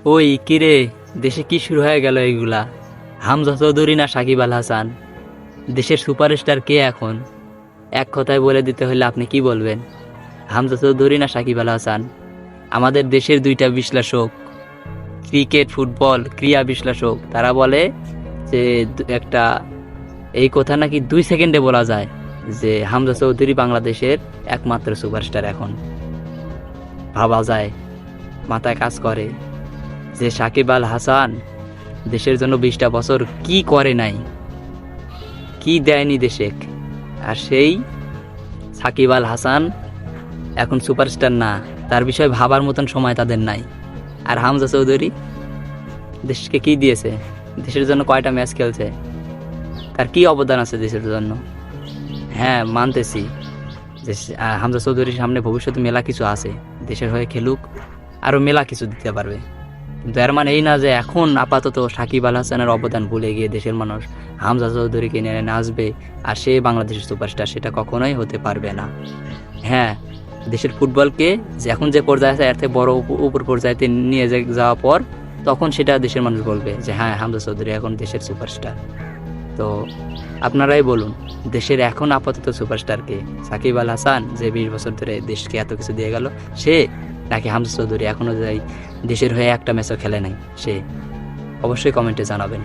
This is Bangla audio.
ওই কিরে, দেশে কি শুরু হয়ে গেল এইগুলা? হামজা চৌধুরী না সাকিব আল হাসান? দেশের সুপারস্টার কে এখন? এক কথায় বলে দিতে হলে আপনি কি বলবেন? হামজা চৌধুরী না সাকিব আল হাসান? আমাদের দেশের দুইটা বিশ্লেষক, ক্রিকেট ফুটবল ক্রীড়া বিশ্লেষক, তারা বলে যে একটা এই কথা নাকি 2 সেকেন্ডে বলা যায় যে হামজা চৌধুরী বাংলাদেশের একমাত্র সুপারস্টার এখন। ভাবা যায়, মাথায় কাজ করে যে সাকিব আল হাসান দেশের জন্য 20টা বছর কি করে নাই, কি দেয়নি দেশে। আর সেই সাকিব আল হাসান এখন সুপারস্টার না, তার বিষয়ে ভাবার মতন সময় তাদের নাই। আর হামজা চৌধুরী দেশকে কি দিয়েছে? দেশের জন্য কয়টা ম্যাচ খেলছে? তার কি অবদান আছে দেশের জন্য? হ্যাঁ, মানতেছি যে হামজা চৌধুরীর সামনে ভবিষ্যতে মেলা কিছু আছে, দেশের হয়ে খেলুক, আরও মেলা কিছু দিতে পারবে। কিন্তু এর মানে এই না যে এখন আপাতত সাকিব আল হাসানের অবদান ভুলে গিয়ে দেশের মানুষ হামজা চৌধুরীকে নিয়ে নাচবে আর সে বাংলাদেশের সুপারস্টার, সেটা কখনোই হতে পারবে না। হ্যাঁ, দেশের ফুটবলকে যে এখন যে পর্যায়ে আছে এর থেকে বড় উপর পর্যায়েতে নিয়ে যাওয়ার পর তখন সেটা দেশের মানুষ বলবে যে হ্যাঁ, হামজা চৌধুরী এখন দেশের সুপারস্টার। তো আপনারাই বলুন, দেশের এখন আপাতত সুপারস্টার কে? সাকিব আল হাসান যে 20 বছর ধরে দেশকে এত কিছু দিয়ে গেল সে, নাকি হামজা চৌধুরী এখনো যাই দেশের হয়ে একটা ম্যাচও খেলে নাই সে? অবশ্যই কমেন্টে জানাবেন।